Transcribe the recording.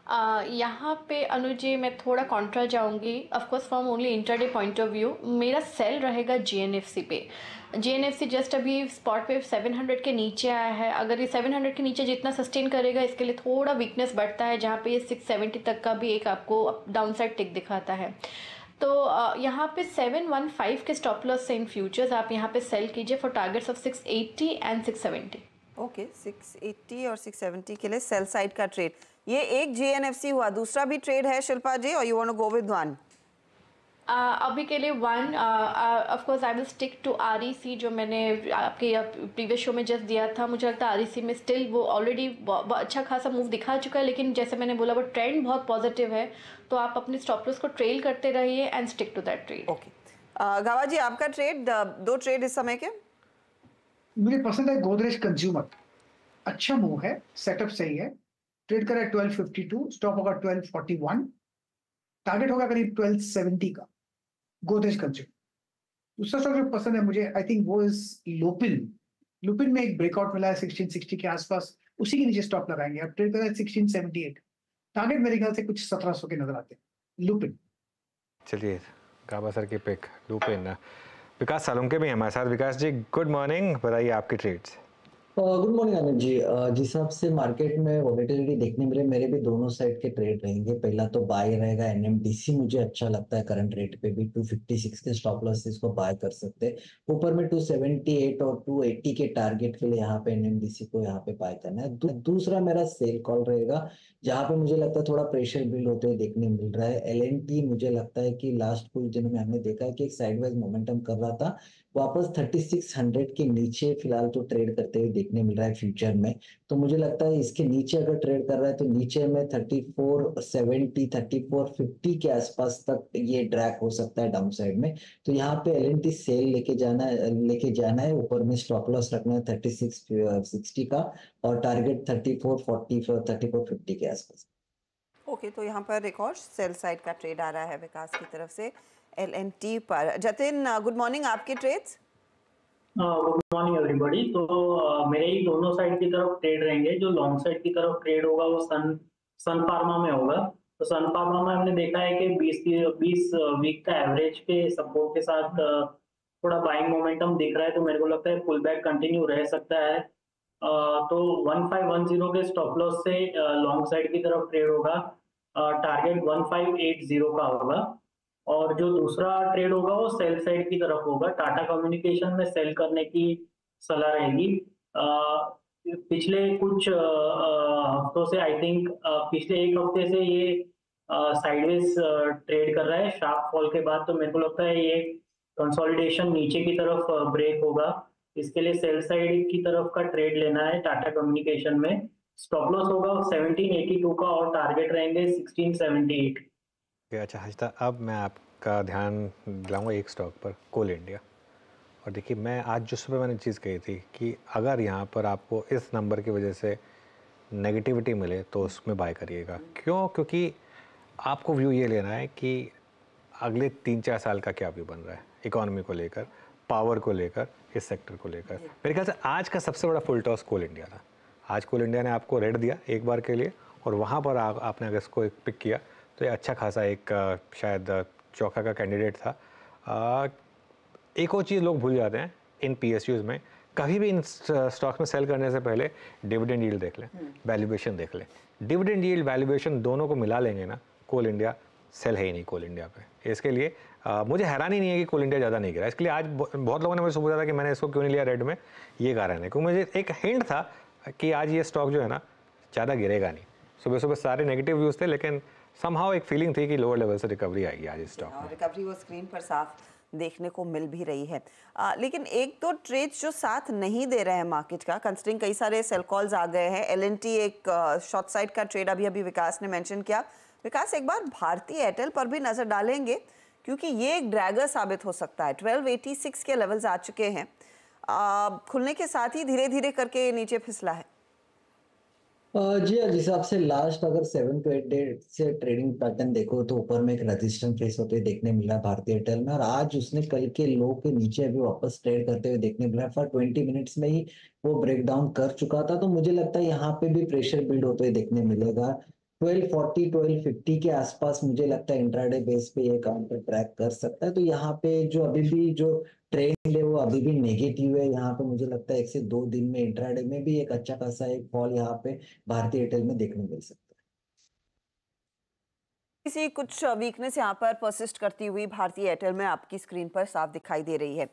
यहाँ पे अनुज जी मैं थोड़ा कॉन्ट्रा जाऊंगी। Of course from only intraday point of view मेरा सेल रहेगा जीएनएफसी पे। जीएनएफसी जस्ट अभी स्पॉट पे 700 के नीचे आया है। अगर ये 700 के नीचे जितना सस्टेन करेगा इसके लिए थोड़ा वीकनेस बढ़ता है, जहाँ पे ये 670 तक का भी एक आपको डाउन साइड टिक दिखाता है। तो यहाँ पे 715 के स्टॉप लॉस से इन फ्यूचर्स आप यहाँ पे सेल कीजिए for targets of 680 and 670। Okay 680 और 670 के लिए सेल साइड का ट्रेड। ये एक जीएनएफसी हुआ, दूसरा भी ट्रेड है शिल्पा जी, और you want to go with one? अभी के लिए one of course I will stick to REC जो मैंने आपके प्रीवियस शो में जस्ट दिया था। मुझे लगता है आरईसी में स्टिल वो ऑलरेडी अच्छा खासा मूव दिखा चुका है, लेकिन जैसे मैंने बोला वो ट्रेंड बहुत पॉजिटिव है, तो आप अपने स्टॉप लॉस को ट्रेल करते रहिए and stick to that trade. Okay Gava ji, आपका ट्रेड, दो ट्रेड इस समय के? मुझे पसंद है गोदरेज कंज्यूमर, अच्छा मूव है, सेटअप सही है। ट्रेड करा 1252, स्टॉप होगा 1241, टारगेट होगा करीब 1270 का। गोदरेज कंज्यूमर। दूसरा स्टॉक जो पसंद है मुझे, आई थिंक वो इज लुपिन। लुपिन में एक ब्रेकआउट मिला है 1660 के आसपास, उसी के नीचे स्टॉप लगाएंगे। अब ट्रेड करा है 1678, टारगेट मेरे ख्याल से कुछ 1700 के नजर आते हैं लुपिन। चलिए गाबा सर की पिक लुपिन। विकास सालुंके भी हमारे साथ। विकास जी गुड मॉर्निंग, बताइए आपकी trades. Good morning Anand ji. जिस हिसाब से मार्केट में वॉलेटिलिटी देखने मिले, मेरे भी दोनों साइड के ट्रेड रहेंगे। पहला तो बाय रहेगा एनएमडीसी, मुझे अच्छा लगता है करंट रेट पे भी 256 के स्टॉप लॉस इसको बाय कर सकते हैं। ऊपर में 278 और 280 के टारगेट के लिए यहाँ पे एनएमडीसी को यहाँ पे बाय करना है। दूसरा मेरा सेल कॉल रहेगा, जहाँ पे मुझे लगता है थोड़ा प्रेशर बिल्ड होते हुए देखने मिल रहा है। एलएनटी मुझे लगता है कि लास्ट कुछ दिनों में हमने देखा है कि एक साइडवाइज मोमेंटम कर रहा था, वापस 3600 के नीचे फिलहाल तो ट्रेड करते हुए देखने मिल रहा है फ्यूचर में। तो मुझे लगता है इसके नीचे अगर ट्रेड कर रहा है तो नीचे में 3470 3450 के आसपास तक ये ड्रैग हो सकता है डाउन साइड में। तो यहाँ पे एलएनटी सेल लेके जाना है। ऊपर में स्टॉप लॉस रखना है 3660 का, और टारगेट 3440 3450 के आसपास। ओके तो यहाँ पर एक और सेल साइड का ट्रेड आ रहा है विकास की तरफ से एलएनटी पर। जतिन गुड मॉर्निंग, आपके ट्रेड्स? Good morning everybody. तो मेरे ही दोनों साइड की तरफ ट्रेड रहेंगे। जो लॉन्ग साइड की तरफ ट्रेड होगा वो सन फार्मा में होगा। तो सन फार्मा में हमने देखा है कि 20 वीक का एवरेज के सपोर्ट के साथ थोड़ा बाइंग मोमेंटम दिख रहा है। तो मेरे को लगता है पुल बैक कंटिन्यू रह सकता है। तो 1510 के स्टॉप लॉस से लॉन्ग साइड की तरफ ट्रेड होगा। टारगेट 1580 का होगा। और जो दूसरा ट्रेड होगा वो सेल साइड की तरफ होगा। टाटा कम्युनिकेशन में सेल करने की सलाह रहेगी। पिछले कुछ हफ्तों से आई थिंक पिछले एक हफ्ते से ये साइडवेज ट्रेड कर रहा है शार्प फॉल के बाद। तो मेरे को लगता है ये कंसोलिडेशन नीचे की तरफ ब्रेक होगा। इसके लिए सेल साइड की तरफ का ट्रेड लेना है टाटा कम्युनिकेशन में। स्टॉप लॉस होगा 1782 का और टारगेट रहेंगे 1678। अच्छा हजता, अब मैं आपका ध्यान दिलाऊंगा एक स्टॉक पर, कोल इंडिया। और देखिए मैं आज जो सुबह मैंने चीज़ कही थी कि अगर यहाँ पर आपको इस नंबर की वजह से नेगेटिविटी मिले तो उसमें बाय करिएगा। क्यों? क्योंकि आपको व्यू ये लेना है कि अगले 3-4 साल का क्या व्यू बन रहा है इकोनॉमी को लेकर, पावर को लेकर, इस सेक्टर को लेकर। मेरे ख्याल से आज का सबसे बड़ा फुल टॉस कोल इंडिया था। आज कोल इंडिया ने आपको रेड दिया एक बार के लिए, और वहाँ पर आपने अगर इसको पिक किया तो ये अच्छा खासा एक शायद चौका का कैंडिडेट था। एक और चीज़ लोग भूल जाते हैं इन पीएसयूज़ में, कभी भी इन स्टॉक्स में सेल करने से पहले डिविडेंड यील्ड देख लें, वैल्यूएशन देख लें। डिविडेंड यील्ड वैल्यूएशन दोनों को मिला लेंगे ना, कोल इंडिया सेल है ही नहीं कोल इंडिया पे। इसके लिए मुझे हैरानी नहीं है कि कोल इंडिया ज़्यादा नहीं गिरा। इसके लिए आज बहुत लोगों ने मुझे पूछा था कि मैंने इसको क्यों नहीं लिया रेड में। ये कारण है क्योंकि मुझे एक हिंट था कि आज ये स्टॉक जो है ना ज़्यादा गिरेगा नहीं। सुबह सुबह सारे नेगेटिव व्यूज़ थे, लेकिन समहाउ एक फीलिंग थी कि लोअर लेवल से रिकवरी आएगी आज इस स्टॉक में। रिकवरी वो स्क्रीन पर साफ देखने को मिल भी रही है। लेकिन एक दो ट्रेड्स जो साथ नहीं दे रहे हैं मार्केट का, कंसिडरिंग कई सारे सेल कॉल्स आ गए हैं। एलएनटी एक शॉर्ट साइड का ट्रेड अभी विकास ने मेंशन किया। विकास एक बार भारतीय एयरटेल पर भी नजर डालेंगे, क्योंकि ये एक ड्रैगर साबित हो सकता है। 1286 के लेवल्स आ चुके हैं, खुलने के साथ ही धीरे धीरे करके नीचे फिसला है। जी हाँ, जिस हिसाब से लास्ट अगर 7 to 8 डे से ट्रेडिंग पैटर्न देखो तो ऊपर में एक रेजिस्टेंस फेस होते हुए देखने मिल रहा है भारतीय एयरटेल में, और आज उसने कल के लो के नीचे अभी वापस ट्रेड करते हुए देखने मिल रहा है। फॉर 20 मिनट्स में ही वो ब्रेक डाउन कर चुका था। तो मुझे लगता है यहाँ पे भी प्रेशर बिल्ड होते हुए देखने मिलेगा। 1240 1250 के आसपास मुझे लगता है इंट्राडे बेस पे ये काउंटर ट्रैक कर सकता है। तो यहाँ पे जो अभी भी जो ट्रेंड है वो अभी भी नेगेटिव है। यहाँ पे मुझे लगता है 1 से 2 दिन में इंट्राडे में भी एक अच्छा खासा एक फॉल यहाँ पे भारतीय एयरटेल में देखने मिल सकता है। किसी कुछ वीकनेस यहाँ पर परसिस्ट करती हुई भारतीय एयरटेल में आपकी स्क्रीन पर साफ दिखाई दे रही है।